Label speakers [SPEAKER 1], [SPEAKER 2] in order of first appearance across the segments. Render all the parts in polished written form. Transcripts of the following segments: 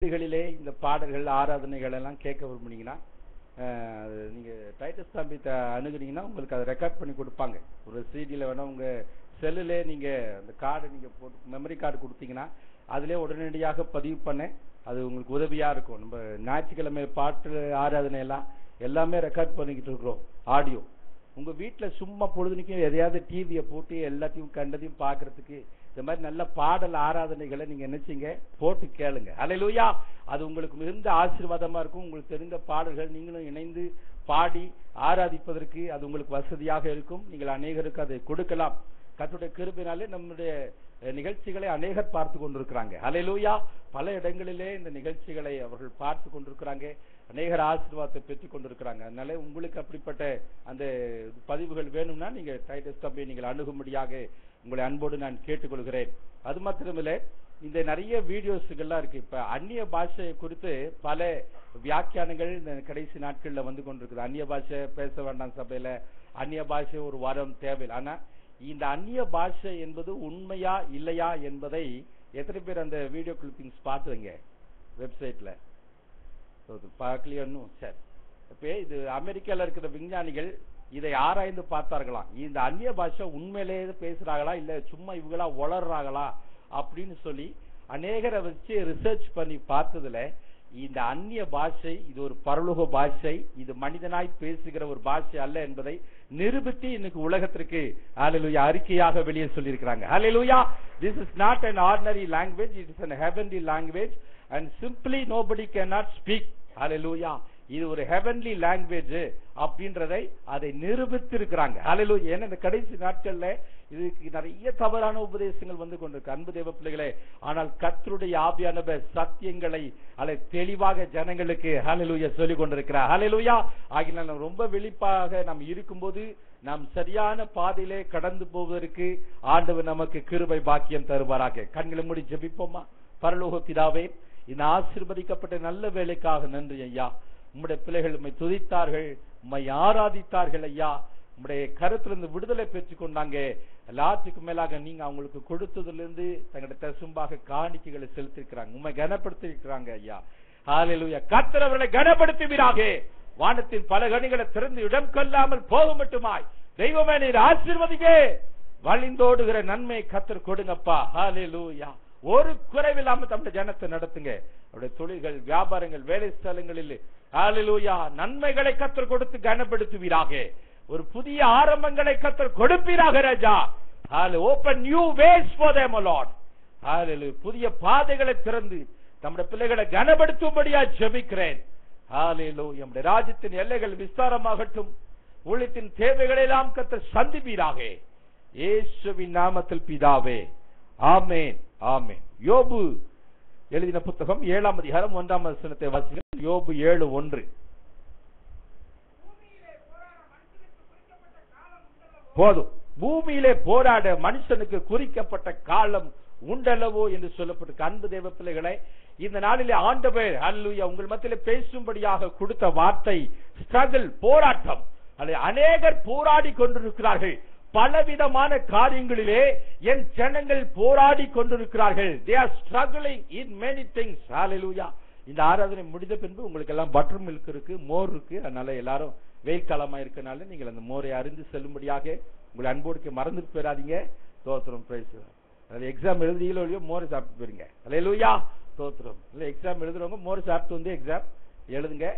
[SPEAKER 1] வீடுகளிலே இந்த பாடல்கள் ஆராதனைகள் எல்லாம் கேட்க விரும்புனீங்கன்னா நீங்க டைட்டஸ் தம்பிட்ட அணுகுனீங்கன்னா உங்களுக்கு அதை ரெக்கார்ட் பண்ணி கொடுப்பாங்க. ஒரு சிடியில் வேணா உங்க செல்லுலே நீங்க அந்த கார்டு நீங்க போட்டு மெமரி கார்டு கொடுத்தீங்கன்னா அதிலே உடனடியாக பதிவு பண்ண அது உங்களுக்கு உதவியா இருக்கும். நம்ம ஞாயிற்றுக்கிழமை பாட்டு ஆராதனை எல்லாம் எல்லாமே ரெக்கார்ட் பண்ணிக்கிட்டு இருக்கிறோம் ஆடியோ. உங்க வீட்டில் சும்மா பொழுதுனிக்கும் எதையாவது டிவியை போட்டு எல்லாத்தையும் கண்டதையும் பார்க்கறதுக்கு இந்த மாதிரி நல்ல பாடல் ஆராதனைகளை நீங்க நினைச்சீங்க போட்டு கேளுங்க. அல்லேலூயா. அது உங்களுக்கு மிகுந்த ஆசீர்வாதமா இருக்கும். உங்களுக்கு தெரிந்த பாடல்கள் நீங்களும் இணைந்து பாடி ஆராதிப்பதற்கு அது உங்களுக்கு வசதியாக இருக்கும். நீங்கள் அநேகருக்கு அதை கொடுக்கலாம். கர்த்தருடைய கிருபையினாலே நம்முடைய நிகழ்ச்சிகளை அநேகர் பார்த்து கொண்டிருக்கிறாங்க. அல்லேலூயா. பல இடங்களிலே இந்த நிகழ்ச்சிகளை அவர்கள் பார்த்து கொண்டிருக்கிறாங்க. அநேகர் ஆசீர்வாதத்தை பெற்றுக் கொண்டிருக்கிறாங்க. அதனால உங்களுக்கு அப்படிப்பட்ட அந்த பதிவுகள் வேணும்னா நீங்க டைட்டஸ் தம்பி நீங்கள் அணுகும்படியாக உங்களை அன்போடு நான் கேட்டுக்கொள்கிறேன். அது மாத்திரமில்லை, இந்த நிறைய வீடியோஸ்கள்லாம் இருக்கு. இப்ப அந்நிய பாஷை குறித்து பல வியாக்கியானங்கள் இந்த கடைசி நாட்கள்ல வந்து கொண்டிருக்குது. அந்நிய பாஷை பேச வேண்டாம் சபையில, அந்நிய பாஷை ஒரு வரம் தேவை. ஆனா இந்த அந்நிய பாஷை என்பது உண்மையா இல்லையா என்பதை எத்தனை பேர் அந்த வீடியோ கிளிப்பிங்ஸ் பார்த்துங்க வெப்சைட்ல பார்க்கலையும்? சரி. இப்ப இது அமெரிக்கால இருக்கிற விஞ்ஞானிகள் இதை ஆராய்ந்து பார்த்தார்களாம். இந்த அந்நிய பாஷை உண்மையிலேயே பேசுறாங்களா இல்ல சும்மா இவங்களா வளர்றாங்களா அப்படின்னு சொல்லி அநேகரை வச்சு ரிசர்ச் பண்ணி பார்த்ததுல இந்த அந்நிய பாஷை இது ஒரு பரலோக பாஷை, இது மனிதனாய் பேசுகிற ஒரு பாஷை அல்ல என்பதை நிரூபித்து இன்னைக்கு உலகத்திற்கு ஹல்லேலூயா அறிக்கையாக வெளியே சொல்லியிருக்கிறாங்க. ஹல்லேலூயா. This is not an ordinary language, it is an heavenly language and simply nobody cannot speak. ஹல்லேலூயா. இது ஒரு ஹெவன்லி லாங்குவேஜ் அப்படின்றதை அதை நிரூபித்து இருக்கிறாங்க. ஹல்லேலூயா. ஏன்னா இந்த கடைசி நாட்கள்ல இதுக்கு நிறைய தவறான உபதேசங்கள் வந்து கொண்டிருக்கு அன்பு தேவ பிள்ளைகளே. ஆனால் கர்த்தருடைய ஆவியானவர் சத்தியங்களை அதை தெளிவாக ஜனங்களுக்கு ஹல்லேலூயா சொல்லிக் கொண்டிருக்கிறார். ஹல்லேலூயா. ஆகினால் ரொம்ப வெளிப்பாக நாம் இருக்கும்போது நாம் சரியான பாதையிலே கடந்து போவதற்கு ஆண்டவர் நமக்கு கிருபை பாக்கியம் தருவாராக. கண்களை மூடி ஜெபிப்போமா. பரலோக பிதாவே, இந்த ஆசீர்வதிக்கப்பட்ட நல்ல வேலைக்காக நன்றி ஐயா. உம்முடைய பிள்ளைகள் உம்மை துதித்தார்கள், உம்மை ஆராதித்தார்கள் ஐயா. உம்முடைய கருத்திலிருந்து விடுதலை பெற்றுக் கொண்டாங்க. எல்லாத்துக்கும் மேலாக நீங்க அவங்களுக்கு கொடுத்ததிலிருந்து தங்களுடைய தசும்பாக காணிக்கைகளை செலுத்திருக்கிறாங்க, உம்மை கனப்படுத்திருக்கிறாங்க ஐயா. ஹல்லேலூயா. கர்த்தர் அவர்களை கனப்படுத்துவீராக. வானத்தின் பல கனிகளை திறந்து இடம் கொள்ளாமல் போக மட்டுமாய் தெய்வமே நீர் ஆசீர்வதிங்க. வழிந்தோடுகிற நன்மை கர்த்தர் கொடுங்கப்பா. ஹல்லேலூயா. ஒரு குறைவில்லாம தம்முடைய ஜனத்தை நடத்துங்க. அவருடைய தொழில்கள், வியாபாரங்கள், வேலை ஸ்தலங்களில் ஹல்லேலூயா நன்மைகளை கர்த்தர் கொடுத்து கனப்படுத்துவீராக. ஒரு புதிய ஆரம்பங்களை கர்த்தர் கொடுப்பீராக ராஜா. Open new ways for them o Lord. Hallelujah. புதிய பாதைகளை திறந்து நம்முடைய பிள்ளைகளை கனப்படுத்தும்படியா ஜெபிக்கிறேன். ஹல்லேலூயா. நம்முடைய ராஜ்யத்தின் எல்லைகள் விஸ்தாரமாகட்டும். ஊழியத்தின் தேவைகளை எல்லாம் கர்த்தர் சந்திப்பீராக. இயேசுவின் நாமத்தில் பிதாவே. ஆமென். ஆமென். யோபு எழுதின புத்தகம் 7ஆம் அதிகாரம் 1ஆம் வசனத்தை வாசிக்கிறேன். யோபு 7:1. போதும், பூமியிலே போராட மனுஷனுக்கு குறிக்கப்பட்ட காலம் உண்டல்லவோ என்று சொல்லப்பட்டிருக்கு. அன்பு தேவ பிள்ளைகளை, இந்த நாளிலே ஆண்டவர் ஹல்லேலூயா உங்கள் மத்தியிலே பேசும்படியாக கொடுத்த வார்த்தை ஸ்ட்ரகிள், போராட்டம். அநேகர் போராடி கொண்டிருக்கிறார்கள். பலவிதமான காரியங்களிலே என் ஜனங்கள் போராடி கொண்டிருக்கிறார்கள். They are struggling in many things. Hallelujah. இந்த ஆராதனை முடிந்த பின்பு உங்களுக்கு எல்லாம் பட்டர் மில்க் இருக்கு, மோர் இருக்கு. அதனால எல்லாரும் வெயில் காலமா இருக்கனால நீங்கள் அந்த மோரை அறிந்து செல்லும்படியாக உங்களை அன்போடுக்கு மறந்துட்டு போயிடாதீங்க. தோத்திரம் பிரைஸ். அது எக்ஸாம் எழுதிகளோ இல்லையோ மோரை சாப்பிட்டு போயிருங்க. ஹல்லேலூயா. தோத்திரம். இல்லை எக்ஸாம் எழுதுறவங்க மோரை சாப்பிட்டு வந்து எக்ஸாம் எழுதுங்க.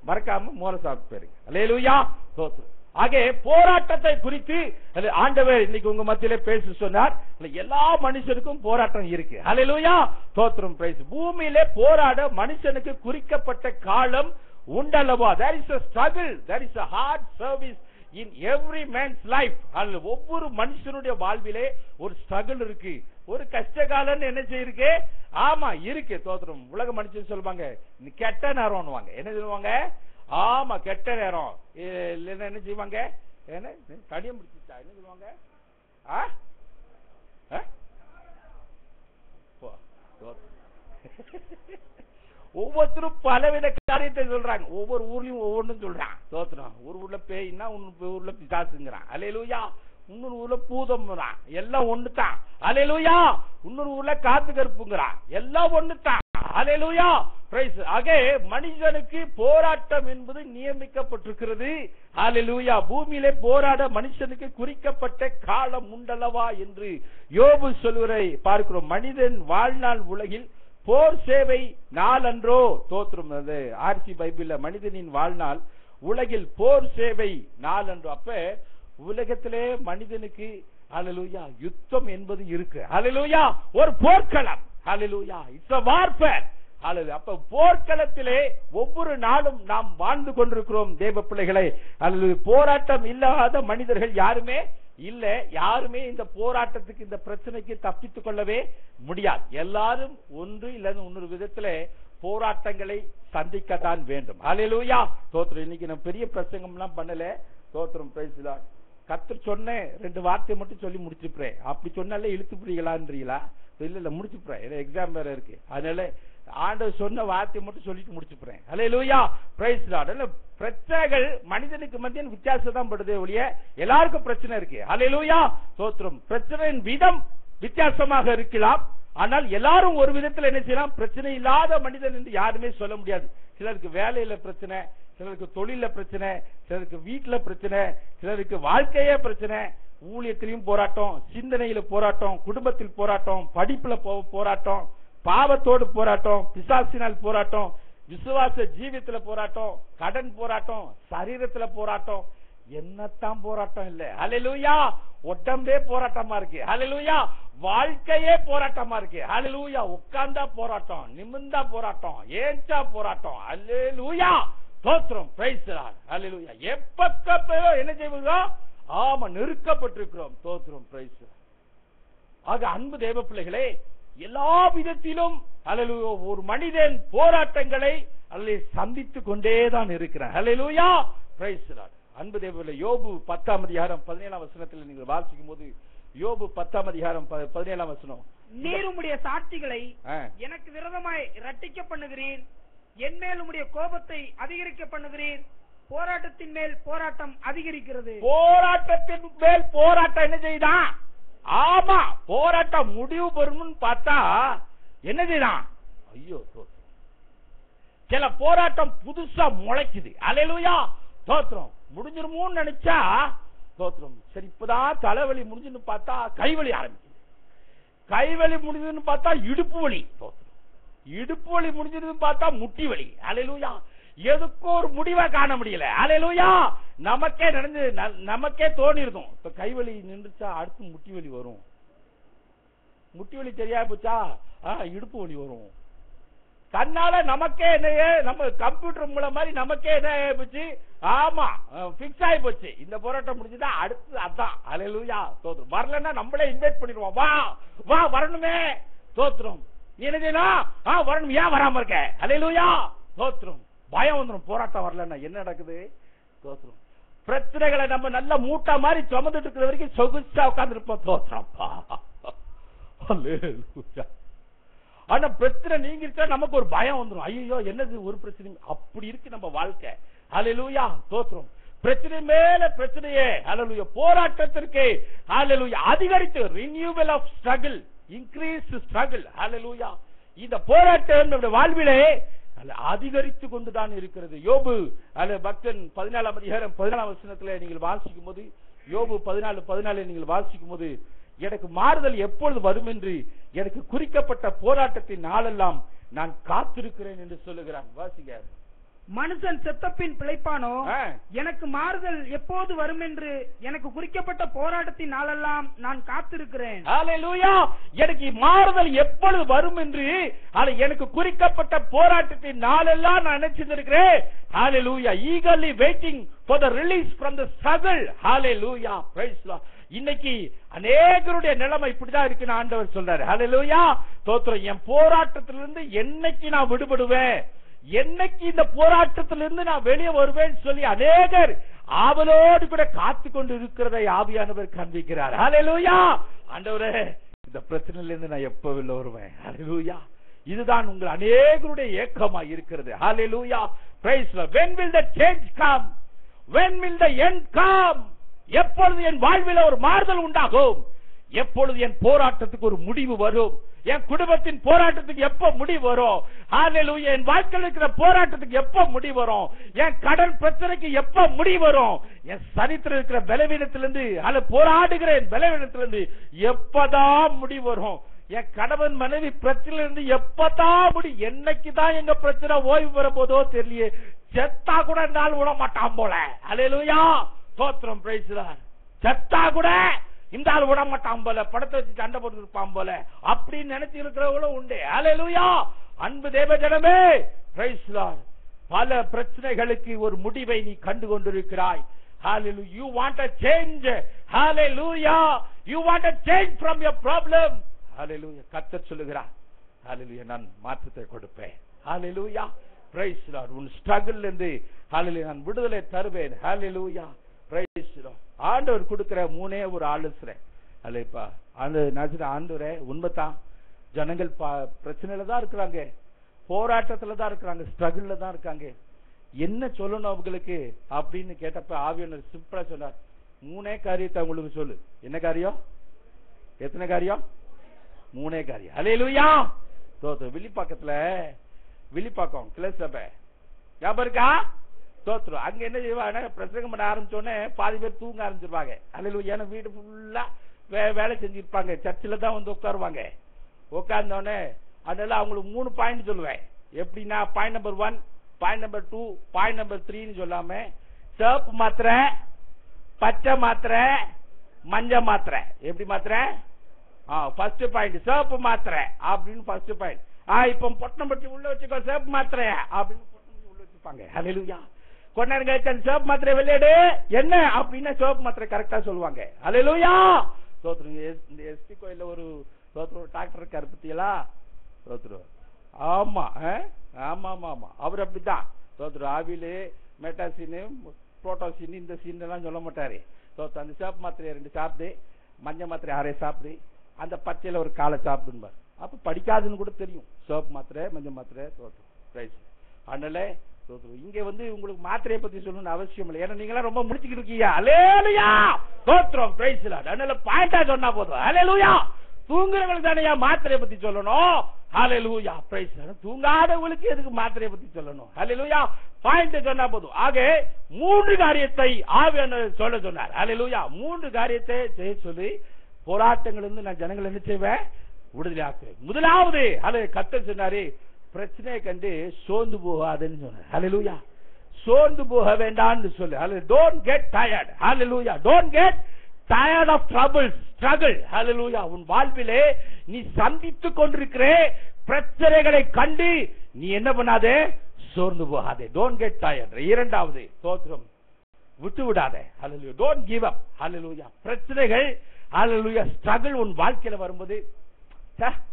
[SPEAKER 1] மறக்காம மோரை சாப்பிட்டு போயிருங்க. ஹல்லேலூயா. தோத்திரம். ஆகவே போராட்டத்தை குறித்து ஆண்டவர் இன்னைக்கு உங்க மத்தியிலே பேச சொன்னார். எல்லா மனுஷனுக்கும் போராட்டம் இருக்கு. ஹல்லேலூயா. தோத்திரம் பிரைஸ். பூமியிலே போராட மனுஷனுக்கு குறிக்கப்பட்ட காலம் உண்டல்லவா. There is a struggle, there is a hard service in every man's life. ஒவ்வொரு மனுஷனுடைய வாழ்விலே ஒரு ஸ்ட்ரகிள் இருக்கு, ஒரு கஷ்ட காலம் என்ன செய்யிருக்கு. ஆமா இருக்கு. தோத்திரம். உலக மனுஷன் சொல்லுவாங்க கெட்ட நேரம்னுவாங்க. என்ன சொல்லுவாங்க? ஆமா கெட்ட நேரம். இல்லைன்னா என்ன செய்வாங்க? என்ன கடியம் பிடிச்சிட்டா என்ன சொல்லுவாங்க? ஒவ்வொருத்தரும் பலவித காரியத்தை சொல்றாங்க. ஒவ்வொரு ஊர்லயும் ஒவ்வொன்றும் சொல்றான். தோத்திரம். ஒரு ஊர்ல பேய்னா இன்னொரு ஊர்ல பிசாசுங்கிறான். அல்லேலூயா. இன்னொரு ஊர்ல பூதம்ங்கிறான். எல்லாம் ஒண்ணுதான். அல்லேலூயா. இன்னொரு ஊர்ல காத்து கருப்புங்கிறான். எல்லாம் ஒண்ணுதான். அல்லேலூயா. ஆக மனிதனுக்கு போராட்டம் என்பது நியமிக்கப்பட்டிருக்கிறது. ஹல்லேலூயா. பூமியிலே போராட மனுஷனுக்கு குறிக்கப்பட்ட காலம் உண்டல்லவா என்று யோபு சொல்வதை பார்க்கிறோம். மனிதன் வாழ்நாள் உலகில் போர் சேவை நாளன்றோ. தோற்றம் அது ஆர்சி பைபிள்ல மனிதனின் வாழ்நாள் உலகில் போர் சேவை நாளன்றோ. அப்ப உலகத்திலே மனிதனுக்கு ஹல்லேலூயா யுத்தம் என்பது இருக்கு. ஹல்லேலூயா. ஒரு போர்க்களம். Hallelujah. It's a warfare. Hallelujah. அப்ப போர்க்களத்திலே ஒவ்வொரு நாளும் நாம் வாழ்ந்து கொண்டிருக்கிறோம் தேவ பிள்ளைகளை. ஹல்லேலூயா. போராட்டம் இல்லாத மனிதர்கள் யாருமே இல்ல. யாருமே இந்த போராட்டத்துக்கு இந்த பிரச்சனைக்கு தப்பித்துக் கொள்ளவே முடியாது. எல்லாரும் ஒன்று இல்லது இன்னொரு விதத்திலே போராட்டங்களை சந்திக்கத்தான் வேண்டும். ஹல்லேலூயா. தோத்திரம். இன்னைக்கு நான் பெரிய பிரசங்கம் எல்லாம் பண்ணல. தோத்திரம். Price the Lord. கர்த்தர் சொன்ன 2 வார்த்தை மட்டும் சொல்லி முடிச்சுப்பேன். அப்படி சொன்னாலே இழுத்து புரியலான்றீங்களா? இல்ல முடிச்சுப்பேன். எக்ஸாம் வேற இருக்கு. அதனால ஆண்டவர் சொன்ன வார்த்தை மட்டும் சொல்லிட்டு முடிச்சுப்பேன். ஹல்லேலூயா. Praise the Lord. பிரச்சனைகள் மனிதனுக்கு மத்தியில் வித்தியாசம் தான் படுதே ஒழிய எல்லாருக்கும் பிரச்சனை இருக்கு. ஹல்லேலூயா. ஸ்தோத்திரம். பிரச்சனையின் விதம் வித்தியாசமாக இருக்கலாம். ஆனால் எல்லாரும் ஒரு விதத்தில் என்ன செய்யலாம்? பிரச்சனை இல்லாத மனிதன் என்று யாருமே சொல்ல முடியாது. சிலருக்கு வேலையில பிரச்சனை, சிலருக்கு தொழில பிரச்சனை, சிலருக்கு வீட்டுல பிரச்சனை, சிலருக்கு வாழ்க்கையே பிரச்சனை. ஊழியத்திலையும் போராட்டம், சிந்தனையில போராட்டம், குடும்பத்தில் போராட்டம், படிப்புல போராட்டம், பாவத்தோடு போராட்டம், பிசாசினால் போராட்டம், விசுவாச ஜீவியத்துல போராட்டம், கடன் போராட்டம், சரீரத்துல போராட்டம். என்னத்தான் போராட்டம் இல்ல. ஹல்லேலூயா. உடம்பே போராட்டமா இருக்கு. ஹல்லேலூயா. வாழ்க்கையே போராட்டமா இருக்கு. ஹல்லேலூயா. உட்கார்ந்தா போராட்டம், நிமிர்ந்தா போராட்டம், ஏஞ்சா போராட்டம். ஹல்லேலூயா. ஸ்தோத்திரம். Praise the Lord. ஹல்லேலூயா. எப்பக்கப்போ என்ன செய்வீங்க? ஆமா, நெருக்கப்பட்டிருக்கிறோம். ஸ்தோத்திரம். Praise the Lord. ஆக அன்பு தேவ பிள்ளைகளே, எல்லா விதத்திலும் ஹல்லேலூயா ஒரு மனிதன் போராட்டங்களை சந்தித்துக் கொண்டேதான் இருக்கிறான். ஹல்லேலூயா. Praise the Lord. அன்பு தேவர்களே, யோபு 10ஆம் அதிகாரம் 17ஆம் வசனத்தில் நீங்கள் வாசிக்கும் போது, யோபு 10ஆம் அதிகாரம் 17ஆம் வசனம்,
[SPEAKER 2] நீர் உம்முடைய சாட்சிகளை எனக்கு விரோதமாய் இரட்டிக்க பண்ணுகிறீர், என் மேல் உம்முடைய கோபத்தை அதிகரிக்க பண்ணுகிறீர், போராட்டத்தின் மேல் போராட்டம் அதிகரிக்கிறது.
[SPEAKER 1] போராட்டத்தின் மேல் போராட்டம் என்ன செய்தான்? ஆமா, போராட்டம் முடிவு பெறும்னு பார்த்தா என்ன செய்தான்? ஐயோ, சில போராட்டம் புதுசா முளைக்குது. ஹல்லேலூயா. ஸ்தோத்திரம். முடிஞ்சிருமோன்னு நினைச்சா ஸ்தோத்திரம், சரி இப்பதான் தலைவலி முடிஞ்சுன்னு பார்த்தா கைவலி ஆரம்பிக்குது. கைவலி முடிஞ்சதுன்னு பார்த்தா இடுப்பு வலி. ஸ்தோத்திரம். இடுப்பு வலி முடிஞ்சதுன்னு பார்த்தா முட்டி வலி. ஹல்லேலூயா. எதுக்கும் ஒரு முடிவை காண முடியல. ஹல்லேலூயா. நமக்கே தோணி இருக்கும், இப்ப கைவலி நின்றுச்சா அடுத்து முட்டி வலி வரும். முட்டி வலி தெரியா போச்சா இடுப்பு வலி வரும். தன்னால நமக்கே என்ன, நம்ம கம்ப்யூட்டர் மூலம் மாதிரி நமக்கே என்ன ஆயிப்போச்சு? ஆமா, பிக்ஸ் ஆகி போச்சு. இந்த போராட்டம் முடிஞ்சுதா அடுத்து அதான். ஹல்லேலூயா. ஸ்தோத்திரம். வரலன்னா நம்மளே இன்வைட் பண்ணிடுவோம். வா வா வரணுமே. ஸ்தோத்திரம். நீ என்ன செய்யணும்? வரணும். ஏன் வராம இருக்க? ஹல்லேலூயா. ஸ்தோத்திரம். பயம் வந்துடும். போராட்டம் வரலன்னா என்ன நடக்குது? ஸ்தோத்திரம். பிரச்சனைகளை நம்ம நல்ல மூட்டா மாதிரி சுமந்துட்டு இருக்கிற வரைக்கும் சொகுசா உட்கார்ந்து இருப்போம். ஸ்தோத்திரம்ப்பா. ஹல்லேலூயா. ஆனா பிரச்சனை நீங்கிருச்சா நமக்கு ஒரு பயம் வந்துடும். ஐயோ என்னது ஒரு பிரச்சனை, அப்படி இருக்கு நம்ம வாழ்க்கை. ஹல்லேலூயா. ஸ்தோத்திரம். பிரச்சனை மேல பிரச்சனையே. ஹல்லேலூயா. போராட்டத்திற்கு ஹல்லேலூயா அதிகரித்து, renewal of struggle, increase struggle. Hallelujah. இந்த போராட்டம் நம்முடைய வாழ்விலே அதிகரித்து கொண்டுதான் இருக்கிறது. யோபு பக்தன் 14ஆம் அதிகாரம் 14ஆம் வசனத்திலே நீங்கள் வாசிக்கும் போது, யோபு 14:14 நீங்கள் வாசிக்கும் போது, எனக்கு மாறுதல் எப்பொழுது வரும் என்று எனக்கு குறிக்கப்பட்ட போராட்டத்தின் நாளெல்லாம் நான் காத்திருக்கிறேன் என்று சொல்லுகிறான். வாசிங்க.
[SPEAKER 2] மனுஷன் செத்தப்பின் பிழைப்பானோ? எனக்கு மாறுதல் எப்போது வரும் என்று எனக்கு குறிக்கப்பட்ட போராட்டத்தின் நாளெல்லாம் நான் காத்திருக்கிறேன்.
[SPEAKER 1] ஹல்லேலூயா. எனக்கு மாறுதல் எப்பொழுது வரும் என்று எனக்கு குறிக்கப்பட்ட போராட்டத்தின் நாளெல்லாம் நான் நினைச்சிருக்கிறேன். ஹல்லேலூயா. eagerly waiting for the release from the struggle. Hallelujah. praise the Lord. இன்னைக்கு அநேகருடைய நிலைமை இப்படிதான் இருக்குன்னு ஆண்டவர் சொல்றாரு. ஹல்லேலூயா. ஸ்தோத்திரம். என் போராட்டத்திலிருந்து என்னைக்கு நான் விடுபடுவேன், என்னைக்கு இந்த போராட்டத்திலிருந்து நான் வெளியே வருவேன் சொல்லி அநேகர் ஆவலோடு கூட காத்து கொண்டு இருக்கிறதை ஆவியானவர் காண்பிக்கிறார். ஹல்லேலூயா. ஆண்டவரே, இந்த பிரச்சனையிலிருந்து நான் எப்ப வெளில வருவேன்? ஹல்லேலூயா. இதுதான் உங்கள் அநேகருடைய ஏக்கமா இருக்கிறது. ஹல்லேலூயா. praise the Lord. when will the change come? when will the end come? எப்பொழுது என் வாழ்வில் ஒரு மாறுதல் உண்டாகும்? எப்பொழுது என் போராட்டத்துக்கு ஒரு முடிவு வரும், என் குடும்பத்தின் போராட்டத்துக்கு எப்ப முடிவு வரும், ஹalleluya, என் வாழ்க்கையில் இருக்கிற போராட்டத்துக்கு எப்ப முடிவு வரும், என் கடன் பிரச்சனைக்கு எப்ப முடிவு வரும், என் சரித்திரம் இருக்கிற பலவீனத்திலிருந்து அல்ல போராடுகிற என் பலவீனத்திலிருந்து எப்பதான் முடிவு வரும், என் கணவன் மனைவி பிரச்சனையிலிருந்து எப்பதான் முடிவு, என்னைக்குதான் எங்க பிரச்சனை ஓய்வு பெற போதோ தெரியல, செத்தா கூட நாள் விட மாட்டான் போல, ஹalleluya, ஸ்தோத்திரம், பிரைஸ் தி லார்ட். செத்தா கூட இந்த ஆள் விட மாட்டான் போல, படத்தை வச்சு சண்டை போட்டு இருப்பான் போல அப்படின்னு நினைச்சு இருக்கிறவங்களும் உண்டு. ஹalleluya, அன்பு தேவ ஜனமே, பிரைஸ் தி லார்ட். பல பிரச்சனைகளுக்கு ஒரு முடிவை நீ கண்டு கொண்டிருக்கிறாய். Hallelujah, you want a change. Hallelujah, you want a change from your problem. Hallelujah, கர்த்தர் சொல்லுகிறார், Hallelujah, நான் மாற்றத்தை கொடுப்பேன். Hallelujah, praise the Lord. உன் ஸ்ட்ரகிள் இருந்து Hallelujah நான் விடுதலை தருவேன். Hallelujah, praise the Lord. ஆண்டவர் கொடுக்கிற மூணே ஒரு ஆலோசனை. அல்லேப்பா ஆண்டவரே, உண்மைதான், ஜனங்கள் பிரச்சனையில தான் இருக்கிறாங்க, போராட்டத்துல தான் இருக்கிறாங்க, ஸ்ட்ரகிள்ல தான் இருக்காங்க, என்ன சொல்லணும் அவங்களுக்கு அப்படின்னு கேட்டப்ப ஆவியானவர் சிம்பிளா சொன்னார், மூணே காரியத்தை உங்களுக்கு சொல்லு. என்ன காரியம்? எத்தனை காரியம்? மூணே காரியம். ஹல்லேலூயா, தோத்திரம். வில்லிப்பாக்கம் கிளை ஞாபகம் இருக்கா? தோத்திரம். அங்க என்ன செய்வாங்க, பிரசங்கம் பண்ண ஆரம்பிச்சோடனே பாதி பேர் தூங்க ஆரம்பிச்சிருவாங்க. ஹல்லேலூயா, ஏன்னா வீடு ஃபுல்லா வேலை செஞ்சிருப்பாங்க, சர்ச்சில் தான் வந்து உட்காருவாங்க. உட்கார்ந்தோடனே அதனால அவங்களுக்கு 3 பாயிண்ட் சொல்லுவேன். எப்படின்னா, point number 1, point number 2, point number 3 சொல்லாம சிவப்பு மாத்திரை, பச்சை மாத்திரை, மஞ்சள் மாத்திரை. எப்படி மாத்திரை? ஃபர்ஸ்ட் பாயிண்ட் சிவப்பு மாத்திரை அப்படின்னு ஃபர்ஸ்ட் பாயிண்ட். இப்ப பொட்டம்பட்டி உள்ள வச்சுக்கோ சிவப்பு மாத்திரை அப்படின்னு பொட்டம்பட்டி உள்ள வச்சுப்பாங்க. ஹல்லேலூயா. கொஞ்ச நேரம் கழிச்சு அந்த சிவப்பு மாத்திரை விளையாடு என்ன அப்படின்னா சிவப்பு மாத்திரை கரெக்டா சொல்லுவாங்க. ஹல்லேலூயா. இந்த எஸ்பி கோயில்ல ஒரு டாக்டர் இருக்காரு பத்தியலா? ஆமா ஆமா ஆமா ஆமா, அவர் அப்படித்தான். ஆவிலு மெட்டாசின் புரோட்டோசின் இந்த சீன் எல்லாம் சொல்ல மாட்டாரு. அந்த சிவப்பு மாத்திரையை 2 சாப்பிடு, மஞ்சள் மாத்திரை 6 சாப்பிடு, அந்த பச்சையில ஒரு காலை சாப்பிடுவார். அப்ப படிக்காதுன்னு கூட தெரியும், சிவப்பு மாத்திரை மஞ்சள் மாத்திரை. அதனால இங்க வந்து உங்களுக்கு மாத்திரையை பத்தி சொல்லணும்னு அவசியம் இல்லை, ஏன்னா நீங்க ரொம்ப முடிச்சுக்கிட்டு இருக்கீங்க. ஹல்லேலூயா, ஸ்தோத்திரம், பிரைஸ் தி லார்ட். அதனால பாயிண்டா சொன்னா போதும். ஹல்லேலூயா. தூங்குறவங்களுக்கு தானே மாத்திரையை பத்தி சொல்லணும். ஹல்லேலூயா, பிரைஸ் தி லார்ட். தூங்காதவங்களுக்கு எதுக்கு மாத்திரையை பத்தி சொல்லணும்? ஹல்லேலூயா, பாயிண்ட் சொன்னா போதும். ஆக 3 காரியத்தை ஆவியானவர் சொல்ல சொன்னார். ஹல்லேலூயா, 3 காரியத்தை செய்ய சொல்லி போராட்டங்கள் இருந்து நான் ஜனங்கள் என்ன செய்வேன்? விடுதலை ஆக்குவேன். முதலாவது கர்த்தர் சொன்னாரு, பிரச்சனையை கண்டு சோர்ந்து போகாதுன்னு சொன்னார். ஹல்லேலூயா, சோர்ந்து போக வேண்டாம்னு சொல்லு. Don't get tired. Hallelujah, don't get tired of troubles, struggle. Hallelujah. உன் வாழ்விலே நீ சந்தித்துக் கொண்டிருக்கிற பிரச்சனைகளை கண்டு நீ என்ன பண்ணாதே? சோர்ந்து போகாதே. Don't get tired. இரண்டாவது, ஸ்தோத்திரம், விட்டு விடாதே. Hallelujah. Don't give up. Hallelujah. பிரச்சனைகள், Hallelujah, struggle உன் வாழ்க்கையில வரும்போது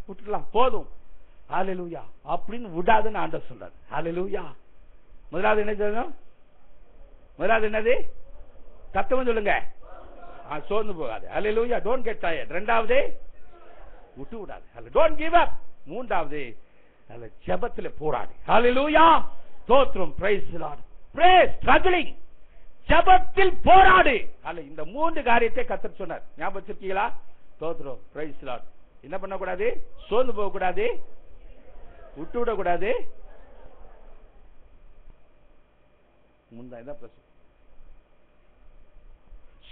[SPEAKER 1] விட்டுலாம், போதும், Hallelujah அப்படின்னு விடாதுன்னு ஆண்டவர் சொல்றார். Hallelujah. முதலாவது என்ன சொல்லணும்? முதலாவது என்னது? சத்தமா சொல்லுங்க. சோர்ந்து போகாது. Hallelujah, don't get tired. இரண்டாவது, விட்டு விடாது. Don't give up. மூன்றாவது, ஜெபத்திலே போராடு. ஹல்லேலூயா, ஸ்தோத்திரம், praise the lord. Pray, struggling, ஜெபத்தில் போராடு. இந்த 3 காரியத்தை கர்த்தர் சொன்னார். ஞாபகம் வச்சிருக்கீங்களா? ஸ்தோத்திரம், பிரைஸ் தி லார்ட். என்ன பண்ண கூடாது? சோர்ந்து போக கூடாது, விட்டு விட கூடாது. முந்தான் பிரச்சனை.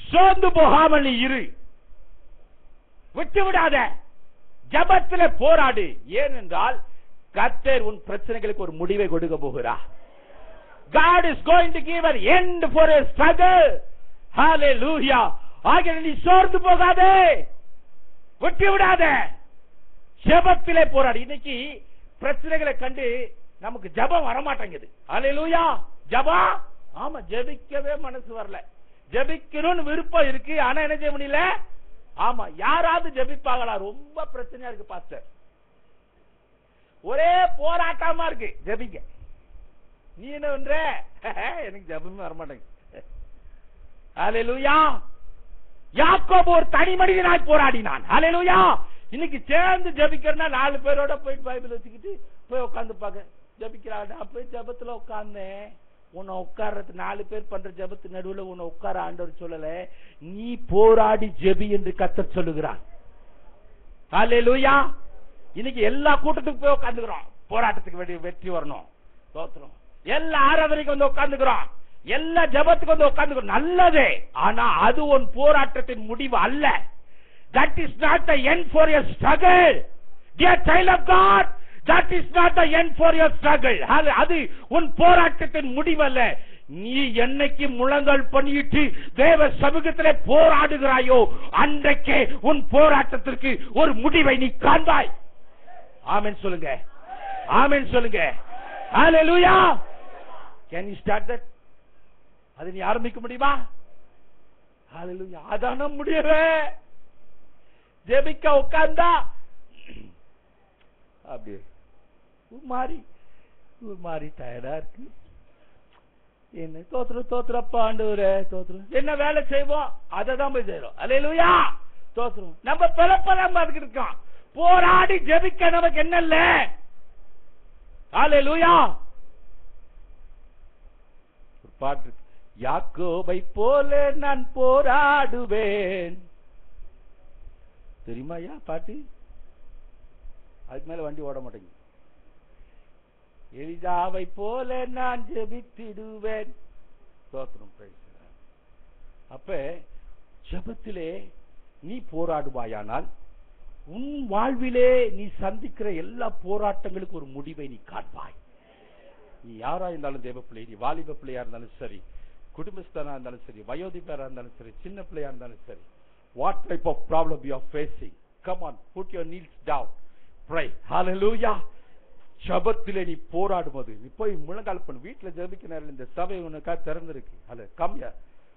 [SPEAKER 1] சோர்ந்து போகாமல் இரு, விட்டு விடாத, ஜெபத்திலே போராடு. ஏனென்றால் கர்த்தர் உன் பிரச்சனைகளுக்கு ஒரு முடிவை கொடுக்க போகிறார். God is going to give an end for a struggle. Hallelujah. ஆக நீ சோர்ந்து போகாதே, விட்டு விடாத, ஜெபத்திலே போராடு. இன்னைக்கு பிரச்சனைகளை கண்டு நமக்கு ஜெபம் வர மாட்டேங்குது. ஹல்லேலூயா. ஜெபம், ஆமா, ஜெபிக்கவே மனசு வரல. ஜெபிக்கணும்னு விருப்பம் இருக்கு, ஆனா என்ன செய்ய முடியல. ஆமா, யாராவது ஜெபிப்பாங்களா? ரொம்ப பிரச்சனையா இருக்கு பாஸ்டர், ஒரே போராட்டமா இருக்கு ஜெபிக்க. நீ என்ன பண்ற? எனக்கு ஜெபமே வர மாட்டேங்குது. ஹல்லேலூயா. யாக்கோபு ஒரு தனி மனிதனாய் போராடினான். ஹல்லேலூயா. இன்னைக்கு சேர்ந்து ஜெபிக்கிறனா 4 பேரோட போய் பைபிள் வச்சுக்கிட்டு போய் உட்கார்ந்து பாக்க ஜெபிக்கிறாடா. போய் ஜெபத்துல உட்கார்ந்தேன். உன்னை உட்கார்றது 4 பேர் பண்ற ஜெபத்து நடுவுல உன்னை உட்கார ஆண்டவர் சொல்லல, நீ போராடி ஜெபி என்று கர்த்தர் சொல்லுகிறார். ஹல்லேலூயா. இன்னைக்கு எல்லா கூட்டத்துக்கு போய் உட்கார்ந்துக்கிறோம். போராட்டத்துக்கு வெற்றி வரணும். ஸ்தோத்திரம். எல்லா ஆராதனைக்கு வந்து உட்கார்ந்துக்கிறோம். எல்லா ஜெபத்துக்கு வந்து உட்கார்ந்துக்கிறோம். நல்லதே. ஆனா அது உன் போராட்டத்தின் முடிவு அல்ல. That is not the end for your struggle. Dear child of God, that is not the end for your struggle. அது உன் போராட்டத்தின் முடிவல்ல. நீ என்னைக்கு முழங்கால் பண்ணிட்டு தேவ சமூகத்திலே போராடுகிறாயோ அன்றைக்கே உன் போராட்டத்திற்கு ஒரு முடிவை நீ காண்பாய். ஆமென் சொல்லுங்க. ஆமென் சொல்லுங்க. ஹல்லேலூயா. Can you start that? அது நீ ஆரம்பிக்க முடியுமா? ஹல்லேலூயா. அதான முடியவே. ஜெபிக்க உட்கார்ந்தா அப்படியே மாறி டயர்டா இருக்கு. என்ன தோத்துறப்பா ஆண்டவரே தோத்துறோம். என்ன வேலை செய்வோம் அதை தான் போய் செய்யறோம். அல்லேலூயா. தோத்துறோம். நம்ம பிறப்பதான் அதுக்கு இருக்கோம். போராடி ஜெபிக்க நமக்கு என்ன இல்ல. அல்லேலூயா. ஒரு பாட்டு, யாக்கோபை போல நான் போராடுவேன். தெரியுமாயா பாட்டு? அதுக்கு மேல வண்டி ஓட மாட்டேங்குது. எலிசாவை போல நான் ஜெபித்திடுவேன். அப்ப ஜெபத்திலே நீ போராடுவாயானால் உன் வாழ்விலே நீ சந்திக்கிற எல்லா போராட்டங்களுக்கு ஒரு முடிவை நீ காண்பாய். நீ யாரா இருந்தாலும் தேவ பிள்ளை, நீ வாலிப பிள்ளையா இருந்தாலும் சரி, குடும்பஸ்தனா இருந்தாலும் சரி, வயோதிபரா இருந்தாலும் சரி, சின்ன பிள்ளையா இருந்தாலும் சரி, what type of problem you are facing, come on, put your knees down, pray. Hallelujah. ஜெபத்திலே நீ போராடும்போது நீ போய் முழங்கால் பண்ணு. வீட்டுல ஜெபிக்க நேரம் இந்த சபை உனக்கா திறந்திருக்கு. அல்ல கம்மியா.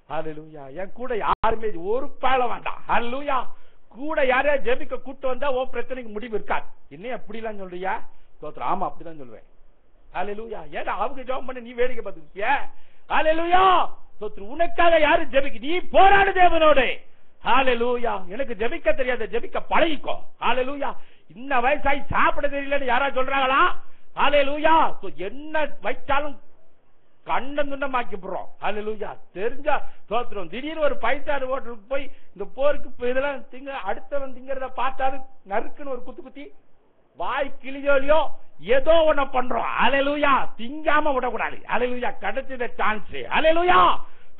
[SPEAKER 1] ஹல்லேலூயா. என் கூட யாருமே ஒரு பால வேண்டாம். ஹல்லேலூயா. கூட யாரையா ஜெபிக்க கூட்டு வந்தா ஓ பிரச்சனைக்கு முடிவு இருக்காது. என்ன அப்படிலாம் சொல்றியா? தோத்திரம். ஆமா அப்படிதான் சொல்லுவேன். ஹல்லேலூயா. ஏன்னா அவங்க ஜெபம் பண்ண நீ வேடிக்கை பார்த்துக்கிட்டியா? ஹல்லேலூயா. தோத்திரம். உனக்காக யாரும் ஜெபிக்க, நீ போராடு தேவனோட. ஹல்லேலூயா. எனக்கு ஜெபிக்க தெரியாத, ஜெபிக்க பழகிக்கோ. ஹல்லேலூயா. இந்த வயசாகி சாப்பிட தெரியலன்னு யாரா சொல்றாங்களா? ஹல்லேலூயா. என்ன வைச்சாலும் கண்டந்துண்டமாக்கி போறோம். ஹல்லேலூயா. தெரிஞ்சா தோத்திரம். திடீர்னு ஒரு 5 ஸ்டார் ஹோட்டலுக்கு போய் இந்த போருக்கு இதெல்லாம் திங்க அடுத்தவன் திங்கிறத பார்த்தாலும் நறுக்குன்னு ஒரு குத்தி வாய் கிளியோலியோ ஏதோ ஒண்ணு பண்றோம். ஹல்லேலூயா. திங்காம விடக்கூடாது. ஹல்லேலூயா. கிடைச்சத சான்ஸ். ஹல்லேலூயா.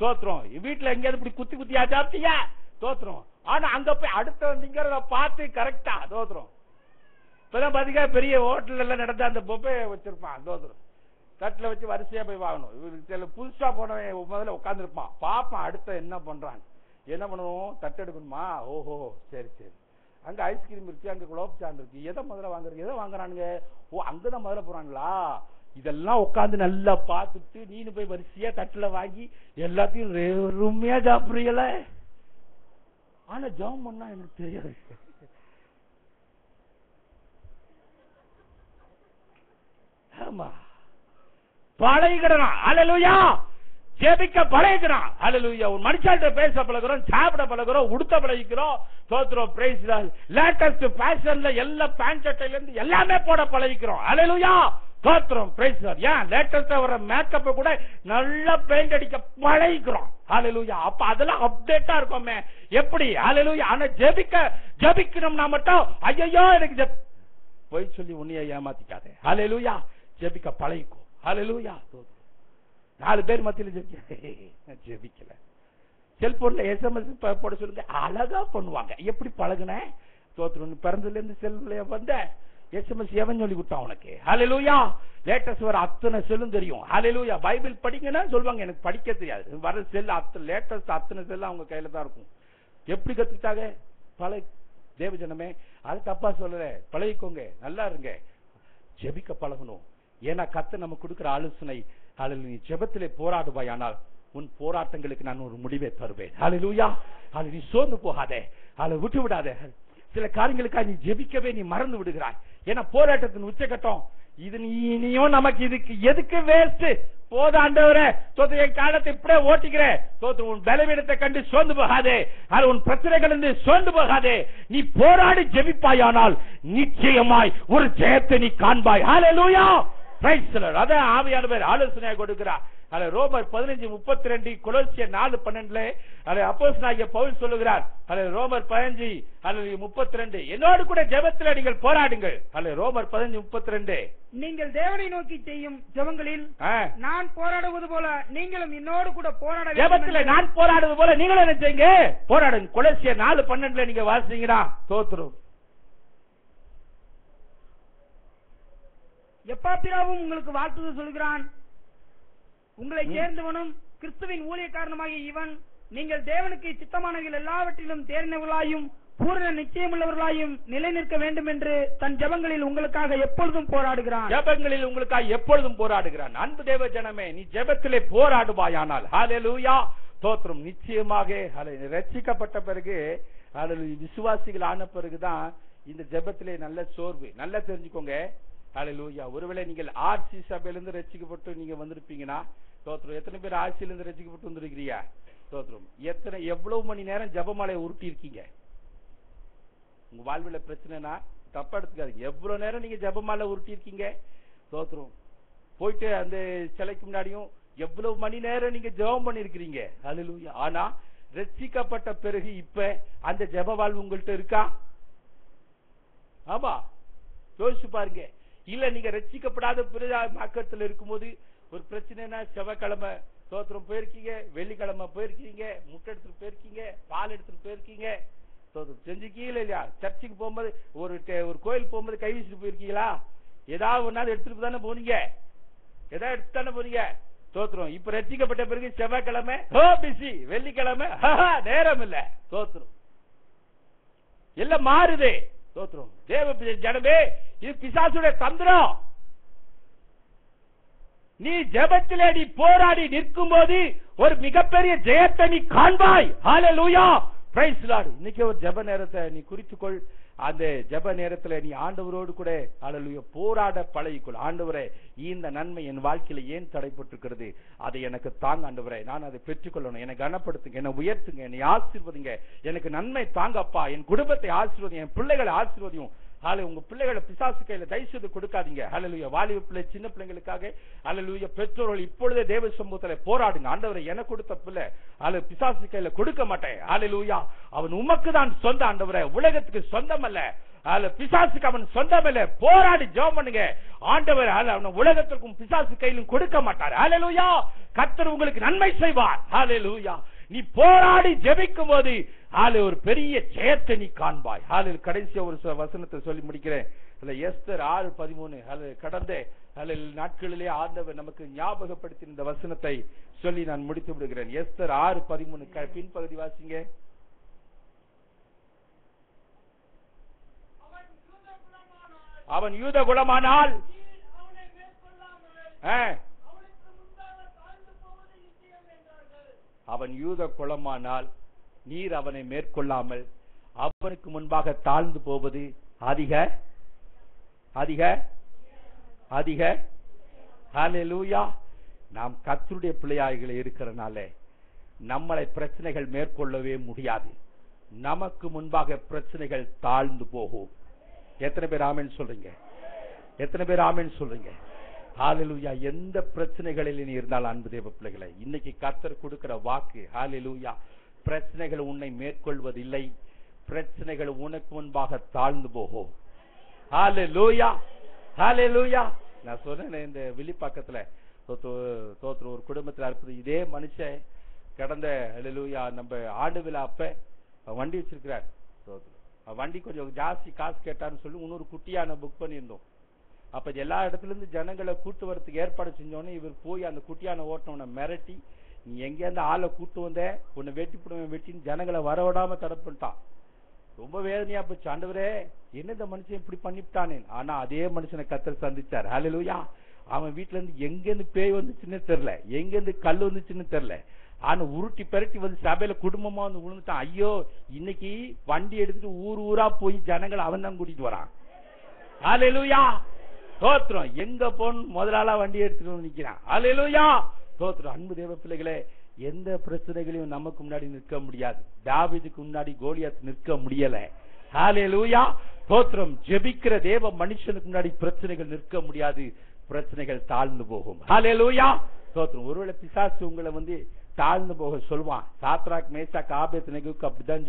[SPEAKER 1] தோத்திரம். வீட்டுல எங்கேயாவது இப்படி குத்தியா சாப்பிட்டீங்க? தோத்திரம். ஆனா அங்க போய் அடுத்தவன் திங்கிறத பார்த்து கரெக்டா. தோத்திரம். இப்பதான் பாத்தீங்க பெரிய ஹோட்டல் எல்லாம் நடந்த அந்த பொப்பை வச்சிருப்பான். தோத்திரம். தட்டுல வச்சு வரிசையா போய் வாங்கணும். இவருக்கு சில புதுசா போனவன் முதல்ல உட்கார்ந்து இருப்பான். பாப்பான் அடுத்த என்ன பண்றான். என்ன பண்ணுவோம்? தட்டு எடுக்கணுமா? ஓஹோ சரி சரி. அங்க ஐஸ்கிரீம் இருக்கு, அங்க குலோப் ஜான் இருக்கு. எதை முதல்ல வாங்குறது? எதை வாங்குறானுங்க? ஓ அங்கதான் முதல்ல போறாங்களா? இதெல்லாம் உட்காந்து நல்லா பார்த்துட்டு நீனு போய் வரிசையா தட்டுல வாங்கி எல்லாத்தையும் ரொம்மையா சாப்பிடுறீங்கள. ஆனா ஜாம் பண்ணா எனக்கு தெரியாது. ஆமா பழகிக்கிறான். ஹல்லேலூயா. ஜெபிக்க பழகிக்கிறான். ஹல்லேலூயா. ஒரு மனுஷால்கிட்ட பேச பழகுறோம், சாப்பிட பழகுறோம், உடுத்த பழகிக்கிறோம். தோத்திரம். Price the Lord. லேட்டஸ்ட் ஃபேஷன்ல எல்லா பேண்ட் சட்டையில இருந்து எல்லாமே போட பழகிக்கிறோம். ஹல்லேலூயா. தோத்திரம். Price the Lord. ஏன் லேட்டஸ்டா வர மேக்கப்பை கூட நல்லா பெயிண்ட் அடிக்க பழகிக்கிறோம். ஹல்லேலூயா. அப்ப அதெல்லாம் அப்டேட்டா இருக்கோமே எப்படி? ஹல்லேலூயா. ஆனா ஜெபிக்கணும்னா மட்டும் ஐயோ எனக்கு போய் சொல்லி உன்னைய ஏமாத்திக்காதே. ஹல்லேலூயா. ஜெபிக்க பழகிக்கும். ஹல்லேலூயா. 4 பேர் மத்தியில ஜெபிக்கல. செல்போன்ல SMS போட சொல்லுங்க, அழகா பண்ணுவாங்க. எப்படி பழகுன? தோத்திரம். பிறந்ததுல இருந்து செல்ல வந்த SMS எவன் சொல்லி கொடுத்தான் உனக்கு? ஹல்லேலூயா. லேட்டஸ்ட் வர அத்தனை செல்லும் தெரியும். ஹல்லேலூயா. பைபிள் படிங்கன்னா சொல்லுவாங்க எனக்கு படிக்க தெரியாது. வர செல் லேட்டஸ்ட் அத்தனை செல் அவங்க கையில தான் இருக்கும். எப்படி கத்துக்கிட்டாங்க? பழக தேவஜனமே. அது தப்பா சொல்லல. பழகிக்கோங்க, நல்லா இருங்க, ஜெபிக்க பழகணும். ஏன்னா கர்த்தர் நம்ம கொடுக்கிற ஆலோசனை, ஹல்லேலூயா, ஜெபத்திலே போராடுவாயானால் உன் போராட்டங்களுக்கு நான் ஒரு முடிவை தருவேன். ஹல்லேலூயா. அது நீ சோர்ந்து போகாதே, அதை விட்டு விடாதே. சில காரியங்களுக்காக நீ ஜெபிக்கவே நீ மறந்து விடுகிறாய். ஏன்னா போராட்டத்தின் உச்சகட்டம் இது. நீயும் நமக்கு இதுக்கு எதுக்கு வேஸ்ட்? போத ஆண்டவரே தோத்து என் காலத்தை இப்படியே ஓட்டிக்கிறேன். தோத்து உன் பலவீனத்தை கண்டு சோர்ந்து போகாதே, அது உன் பிரச்சனைகள் இருந்து சோர்ந்து போகாதே. நீ போராடி ஜெபிப்பாயானால் நிச்சயமாய் ஒரு ஜெயத்தை நீ காண்பாய். ஹல்லேலூயா. அதான் ஆவியானவர் ஆலோசனை கொடுக்கிறார். ரோமர் 15:32, கொலோசியர் 4:12 அப்போஸ்தலனாகிய பவுல் சொல்லுகிறார். ரோமர் 15:32 என்னோடு கூட ஜெபத்தில் நீங்கள் போராடுங்கள். ரோமர் 15:32
[SPEAKER 2] நீங்கள் தேவனை நோக்கி செய்யும் ஜெபங்களில் நான் போராடுவது போல நீங்களும் என்னோடு கூட போராட.
[SPEAKER 1] ஜெபத்தில் நான் போராடுவது போல நீங்களும் என்ன செய்யுங்க, போராடுங்க. கொலோசியர் 4:12 நீங்க வாசிச்சீங்கன்னா தோத்துரும்.
[SPEAKER 2] எப்பாப்பிராவும் உங்களுக்கு வாழ்த்துதல் சொல்கிறான். உங்களை சேர்ந்தவனும் கிறிஸ்துவின் ஊழிய காரணமாகிய இவன் நீங்கள் தேவனுக்கு சித்தமானவர்கள் எல்லாவற்றிலும் தேர்ந்தவர்களாயும் பூரண நிச்சயமுள்ளவர்களாயும் நிலை நிற்க வேண்டும் என்று தன் ஜெபங்களில் உங்களுக்காக எப்பொழுதும் போராடுகிறான்.
[SPEAKER 1] ஜெபங்களில் உங்களுக்காக எப்பொழுதும் போராடுகிறான். அன்பு தேவ ஜனமே, நீ ஜெபத்திலே போராடுவாயானால் ஹல்லேலூயா தோத்திரம். நிச்சயமாக ரட்சிக்கப்பட்ட பிறகு விசுவாசிகள் ஆன பிறகுதான் இந்த ஜெபத்திலே நல்ல சோர்வு. நல்லா தெரிஞ்சுக்கோங்க. ஹல்லேலூயா. ஒருவேளை நீங்கள் ஆர்சி சபையிலிருந்து ரட்சிக்கப்பட்டு நீங்க வந்திருப்பீங்கன்னா தோத்திரம். எத்தனை பேர் ஆர்சியிலிருந்து ரட்சிக்கப்பட்டு வந்திருக்கிறீங்க? தோத்திரம். எவ்வளவு மணி நேரம் ஜெபமாலையை உருட்டி இருக்கீங்க? உங்க வாழ்வில் பிரச்சனைனா தப்பா எடுத்துக்காதீங்க. எவ்வளவு நேரம் நீங்க ஜெபமாலை உருட்டி இருக்கீங்க? தோத்திரம். போயிட்டு அந்த சிலைக்கு முன்னாடியும் எவ்வளவு மணி நேரம் நீங்க ஜெபம் பண்ணி இருக்கிறீங்க? ஹல்லேலூயா. ஆனா ரட்சிக்கப்பட்ட பிறகு இப்ப அந்த ஜெப வாழ்வு உங்கள்கிட்ட இருக்கா? ஆமா, யோசிச்சு பாருங்க. இல்ல நீங்க ரட்சிக்கப்படாத பிறகு இருக்கும்போது ஒரு பிரச்சனைனா செவ்வாய்க்கிழமை தோத்திரம் போயிருக்கீங்க, வெள்ளிக்கிழமை போயிருக்கீங்க, முட்டை எடுத்துட்டு போயிருக்கீங்க, பால் எடுத்துட்டு போயிருக்கீங்க, செஞ்சுக்கீங்களா இல்லையா? சர்ச்சுக்கு போகும்போது ஒரு கோயில் போகும்போது கை வீசிட்டு போயிருக்கீங்களா? ஏதாவது ஒரு நாள் எடுத்துட்டு தானே போனீங்க, ஏதாவது எடுத்து தானே போனீங்க. தோத்திரம். இப்ப ரட்சிக்கப்பட்ட பிறகு செவ்வாய்க்கிழமை பிஸி, வெள்ளிக்கிழமை நேரம் இல்ல. தோத்திரம். எல்லாம் மாறுதே. தோத்திரம். தேவ ஜனமே, இது பிசாசுடைய தந்திரம். நீ ஜெபத்திலே நீ போராடி நிற்கும் போது ஒரு மிகப்பெரிய ஜெயத்தை நீ காண்பாய். ஹல்லேலூயா. Praise Lord. இன்னைக்கு ஒரு ஜெப நேரத்தை நீ குறித்துக்கொள். அந்த ஜெப நேரத்துல நீ ஆண்டவரோடு கூட ஹல்லேலூயா போராட பழகிக்கொள். ஆண்டவரே, இந்த நன்மை என் வாழ்க்கையில ஏன் தடைப்பட்டிருக்கிறது, அதை எனக்கு தாங்க ஆண்டவரே, நான் அதை பெற்றுக்கொள்ளணும். என்னை கனப்படுத்துங்க, என்னை உயர்த்துங்க, என்னை ஆசீர்வதிங்க, எனக்கு நன்மை தாங்கப்பா, என் குடும்பத்தை ஆசீர்வதிங்க, என் பிள்ளைகளை ஆசீர்வதியும். உங்க பிள்ளைகளை பிசாசு கையில தயவு செய்து கொடுக்காதீங்க. ஹல்லேலூயா. வாலிப பிள்ளை, சின்ன பிள்ளைங்களுக்காக ஹல்லேலூயா பெற்றோர்கள் இப்பொழுதே தேவ சமூகத்துல போராடுங்க. ஆண்டவரை எனக்கு கொடுத்த பிள்ளை பிசாசு கையில கொடுக்க மாட்டேன். ஹல்லேலூயா. அவன் உமக்கு தான் சொந்த ஆண்டவரே, உலகத்துக்கு சொந்தம் அல்ல. பிசாசுக்கு அவன் சொந்தம் இல்ல. போராடி ஜெபம் பண்ணுங்க. ஆண்டவர் அவன் உலகத்திற்கும் பிசாசு கையிலும் கொடுக்க மாட்டார். ஹல்லேலூயா. கர்த்தர் உங்களுக்கு நன்மை செய்வார். ஹல்லேலூயா. நீ போராடி ஜெபிக்கும் போது ஒரு பெரிய ஜெயத்தை நீ காண்பாய். கடைசியா ஒரு வசனத்தை சொல்லி முடிக்கிறேன். எஸ்தர் 6:13 கடந்த நாட்களிலே ஆண்டவர் நமக்கு ஞாபகப்படுத்தி இந்த வசனத்தை சொல்லி நான் முடித்து விடுகிறேன். எஸ்தர் 6:13 பின்பகுதி வாசிங்க. அவன் யூத குலமானால் அவன் யூத குலமானால் நீர் அவனை மேற்கொள்ளாமல் அவனுக்கு முன்பாக தாழ்ந்து போவது அதிக அதிக அதிக. ஹல்லேலூயா. நாம் கர்த்தருடைய பிள்ளையாய்களை இருக்கிறனால நம்மளை பிரச்சனைகள் மேற்கொள்ளவே முடியாது. நமக்கு முன்பாக பிரச்சனைகள் தாழ்ந்து போகும். எத்தனை பேர் ஆமென் சொல்றீங்க? எத்தனை பேர் ஆமென் சொல்றீங்க? ஹல்லேலூயா. எந்த பிரச்சனைகளில் நீ இருந்தால் அன்பு தேவ பிள்ளைகளை, இன்னைக்கு கர்த்தர் கொடுக்கிற வாக்கு ஹல்லேலூயா, பிரச்சனைகள் உன்னை மேற்கொள்வதில்லை, பிரச்சனைகள் உனக்கு முன்பாக தாழ்ந்து போகும். ஹல்லேலூயா. ஹல்லேலூயா. நான் சொன்னேன் இந்த வில்லிப்பாக்கத்துல தோத்திரம் ஒரு குடும்பத்தில் இருப்பது இதே மனுஷன் கடந்த ஹல்லேலூயா நம்ம ஆண்டு விழா அப்ப வண்டி வச்சிருக்கிறார். வண்டி கொஞ்சம் ஜாஸ்தி காசு கேட்டான்னு சொல்லி இன்னொரு குட்டியான புக் பண்ணியிருந்தோம். அப்ப எல்லா இடத்துல இருந்து ஜனங்களை கூட்டு வரதுக்கு ஏற்பாடு செஞ்சோன்னு இவர் போய் அந்த குட்டியான ஓட்டவனை மிரட்டி, நீ எங்கேருந்து ஆளை கூட்டு வந்த, உன்னை வெட்டிப்புடுவேன் வெட்டின்னு ஜனங்களை வரவிடாம தடை பண்ணிட்டான். ரொம்ப வேதனையா போச்சு. ஆண்டவரே, என்ன இந்த மனுஷன் இப்படி பண்ணிவிட்டானே. ஆனா அதே மனுஷனை கர்த்தர் சந்திச்சார். ஹல்லேலூயா. அவன் வீட்டுல இருந்து எங்கேருந்து பேய் வந்துச்சுன்னு தெரியல, எங்கேருந்து கல் வந்துச்சுன்னு தெரியல. ஆனா உருட்டி பெரட்டி வந்து சபையில குடும்பமா வந்து விழுந்துட்டான். ஐயோ, இன்னைக்கு வண்டி எடுத்துட்டு ஊர் ஊரா போய் ஜனங்களை அவன் தான் கூட்டிட்டு வரான். ஹல்லேலூயா. தோத்திரம். எங்க போன் முதலாளா வண்டி எடுத்துட்டு வந்து நிக்கிறான். ஹல்லேலூயா. தோத்திரம். அன்பு தேவ பிள்ளைகளே, எந்த பிரச்சனைகளையும் நமக்கு முன்னாடி நிற்க முடியாது. தாவீதுக்கு முன்னாடி கோலியாத் நிற்க முடியல. ஹல்லேலூயா. தோத்திரம். ஜெபிக்கிற தேவ மனுஷனுக்கு முன்னாடி பிரச்சனைகள் நிற்க முடியாது. பிரச்சனைகள் தாழ்ந்து போகும். ஹல்லேலூயா. ஸ்தோத்திரம். ஒருவேளை பிசாசு உங்களை தாழ்ந்து போக சொல்வான். சாத்ராக் மேஷாக் ஆபேத்நேகோவுக்கு அப்படிதான்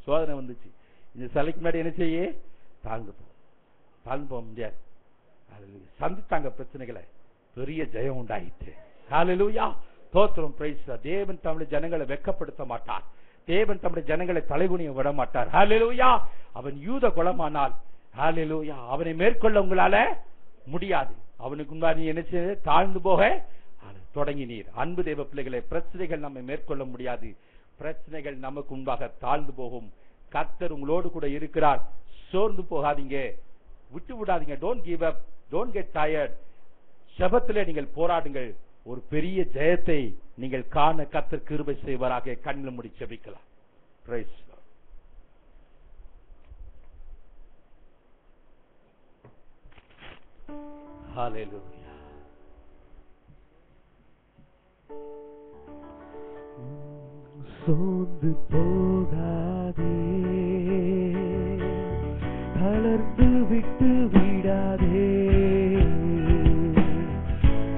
[SPEAKER 1] சோதனை வந்துச்சு. இந்த சிலைக்கு முன்னாடி என்ன செய்ய? தாழ்ந்து போக முடியாது. சந்தித்தாங்க பிரச்சனைகளை, பெரிய ஜெயம் உண்டாயிற்று. ஹல்லேலூயா. ஸ்தோத்திரம். பிரைஸ். தேவன் தம்முடைய ஜனங்களை வெட்கப்படுத்த மாட்டார். தேவன் தம்முடைய ஜனங்களை தலைகுனிய விட மாட்டார். ஹல்லேலூயா. அவன் யூத குலமானால் ஹல்லேலூயா அவனை மேற்கொள்ள உங்களால முடியாது. அவனுக்கு முன்னாடி என்ன செய்ய? தாழ்ந்து போக தொடங்கினீர். அன்பு தேவ பிள்ளைகளை, பிரச்சனைகள் நம்மை மேற்கொள்ள முடியாது. பிரச்சனைகள் நமக்கு முன்பாக தாழ்ந்து போகும். கர்த்தர் உங்களோடு கூட இருக்கிறார். சோர்ந்து போகாதீங்க, விட்டு விடாதீங்க. Don't give up, don't get tired. ஜெபத்திலே நீங்கள் போராடுங்கள். ஒரு பெரிய ஜெயத்தை நீங்கள் காண கர்த்தர் கிருபை செய்வாராக. கண்ணில் மூடி ஜெபிக்கலாம். பிரைஸ். ஹல்லேலூயா.
[SPEAKER 3] சோர்ந்து போகாதே, தளர்ந்து விட்டு விடாதே,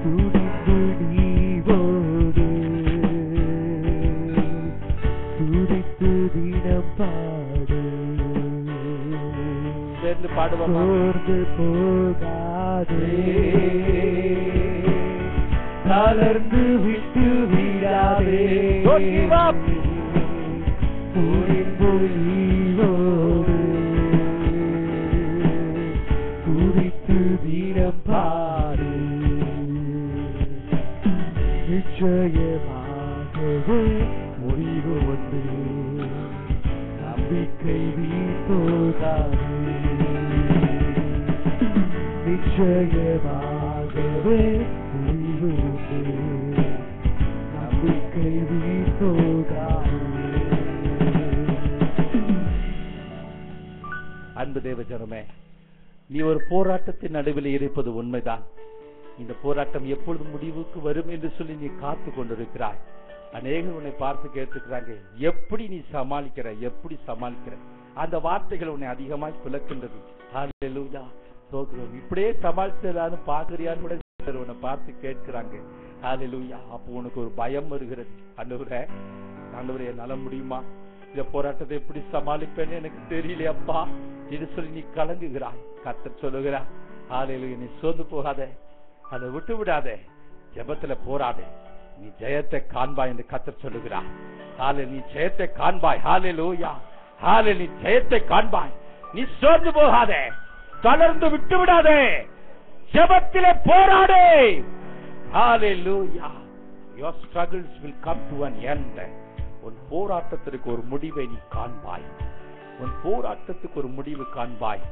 [SPEAKER 3] துடித்து நீ ஓடு, துடித்து தினம் பாடு.
[SPEAKER 1] சேர்ந்து பாடுவோம்.
[SPEAKER 3] சோர்ந்து போகாதே, தளர்ந்து விட்டு விடாதே, துடித்து தினம் பாடு. நிச்சயமாகவே முடிவு வந்து நம்பிக்கை வீழ்த்தோதாது. நிச்சயமாகவே முடிவு வந்து நம்பிக்கை வீழ்த்தோதாது.
[SPEAKER 1] அன்பு தேவ ஜனமே, நீ ஒரு போராட்டத்தின் நடுவில் இருப்பது உண்மைதான். இந்த போராட்டம் எப்பொழுது முடிவுக்கு வரும் என்று சொல்லி நீ காத்து கொண்டிருக்கிறாய். அநேகர் உன்னை பார்த்து கேட்டுக்கிறாங்க, எப்படி நீ சமாளிக்கிற, எப்படி சமாளிக்கிற? அந்த வார்த்தைகள் உன்னை அதிகமாய் பிளக்கின்றது. ஹல்லேலூயா. ஸ்தோத்திரம். இப்படியே சமாளிச்சதான்னு பாக்குறியான்னு கூட உன்னை பார்த்து கேட்கிறாங்க. ஹல்லேலூயா. அப்போ உனக்கு ஒரு பயம் வருகிறது. ஆண்டவரே, என்னால முடியுமா? இந்த போராட்டத்தை எப்படி சமாளிப்பேன்னு எனக்கு தெரியலையப்பா என்று சொல்லி நீ கலங்குகிறாய். கர்த்தர் சொல்லுகிறார், ஹல்லேலூயா, நீ சோர்ந்து போகாதே, அதை விட்டு விடாதே, ஜெபத்துல போராடே, நீ ஜெயத்தை காண்பாய் என்று கர்த்தர் சொல்லுகிறார். ஹல்லேலூயா, நீ ஜெயத்தை காண்பாய். ஹல்லேலூயா. ஹல்லேலூயா, நீ ஜெயத்தை காண்பாய். நீ சோர்ந்து போகாதே, தளர்ந்து விட்டு விடாதே, ஜெபத்திலே போராடே. ஹல்லேலூயா. Your struggles will come to an end. உன் போராட்டத்திற்கு ஒரு முடிவை நீ காண்பாய். உன் போராட்டத்துக்கு ஒரு முடிவு காண்பாய்.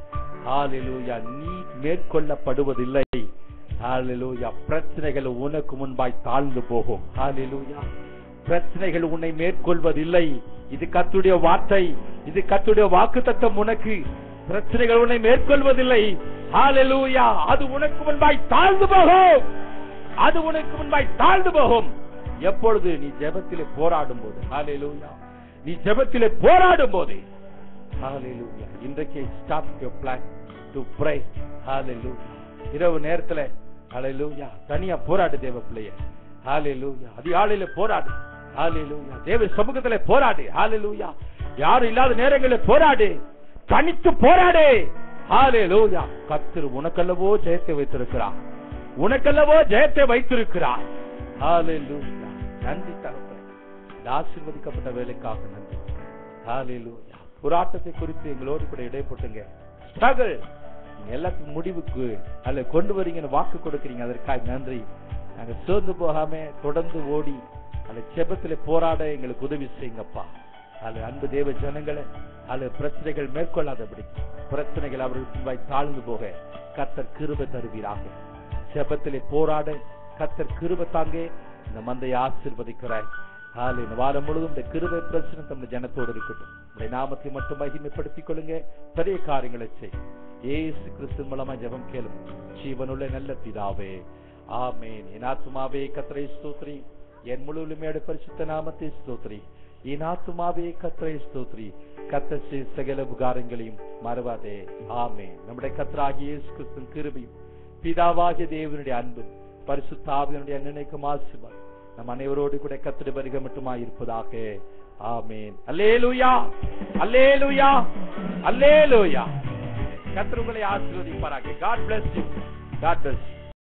[SPEAKER 1] ஹல்லேலூயா. நீ மேற்கொள்ளப்படுவதில்லை. ஹல்லேலூயா. பிரச்சனைகள் உனக்கு முன்பாய் தாழ்ந்து போகும். ஹல்லேலூயா. பிரச்சனைகள் உன்னை மேற்கொள்வதில்லை. இது கர்த்தருடைய வார்த்தை, இது கர்த்தருடைய வாக்குத்தத்தம். உனக்கு பிரச்சனைகள் உன்னை மேற்கொள்வதில்லை. ஹல்லேலூயா. அது உனக்கு முன்பாய் தாழ்ந்து போகும். அது உனக்கு முன்பாய் தாழ்ந்து போகும். எப்பொழுது நீ ஜெபத்திலே போராடும் போது. ஹல்லேலூயா. நீ ஜெபத்திலே போராடும் போது. ஹல்லேலூயா. இன்றைக்கு start your plan to pray. Hallelujah. இரவு நேரத்துல ஹல்லேலூயா தனியா போராடு தேவ பிள்ளையே. ஹல்லேலூயா. அதிகாலையில போராடு. ஹல்லேலூயா. தேவ சமூகத்திலே போராடு. ஹல்லேலூயா. யாரும் இல்லாத நேரங்களில் போராடு. தனித்து போராடு. ஹல்லேலூயா. கர்த்தர் உனக்கல்லவோ ஜெயத்தை வைத்திருக்கிறார். உனக்கல்லவோ ஜெயத்தை வைத்திருக்கிறார். ஹல்லேலூயா. நன்றி தகப்பனே, இந்த ஆசீர்வதிக்கப்பட்ட வேலைக்காக நன்றி. ஹல்லேலூயா. போராட்டத்தை குறித்து எங்களோடு கூட இடைப்பட்டுங்க. ஸ்ட்ரகிள் எல்லாத்துக்கும் முடிவுக்கு அல்ல கொண்டு வரீங்கன்னு வாக்கு கொடுக்கிறீங்க, அதற்காக நன்றி. நாங்க சோர்ந்து போகாம தொடர்ந்து ஓடி அந்த ஜெபத்திலே போராட எங்களுக்கு உதவி செய்யுங்கப்பா. அது அன்பு தேவ ஜனங்களை அது பிரச்சனைகள் மேற்கொள்ளாதபடி, பிரச்சனைகள் அவர்களுக்கு முன்பாய் தாழ்ந்து போக கர்த்தர் கிருபை தருவீராக. ஜெபத்திலே போராட கர்த்தர் கிருபை தாங்க. இந்த மந்தையை ஆசீர்வதிக்கிறார். இந்த வாரம் முழுவதும் இந்த கிருபை பிரச்சனை நம்ம ஜனத்தோடு இருக்கட்டும். உடைய நாமத்தை மட்டும் மகிமைப்படுத்திக் கொள்ளுங்க. பெரிய காரியங்களை செய். இயேசு கிறிஸ்து மூலமா ஜெபம் கேளும். ஜீவனுள்ள நல்ல பிதாவே, ஆமென். என் ஆத்துமாவே கர்த்தரை ஸ்தோத்திரி, என் முழுவதுமே பரிசுத்த நாமத்தை ஸ்தோத்திரி. என் ஆத்துமாவே கர்த்தரை ஸ்தோத்திரி, கர்த்தர் செய்த சகல உபகாரங்களையும் மறவாதே. ஆமென். நம்முடைய கர்த்தராகிய இயேசு கிறிஸ்துவின் கிருபையும் பிதாவாகிய தேவனுடைய அன்பு பரிசுத்த ஆவியினுடைய நினைக்கும் ஆசீர்வாதம் நம் அனைவரோடு கூட கர்த்தருடைய வருகை மட்டுமாய் இருப்பதாக. ஆமென். அல்லேலூயா, அல்லேலூயா, அல்லேலூயா. கர்த்தர் உங்களை ஆசீர்வதிப்பாராக. God bless you. God bless you.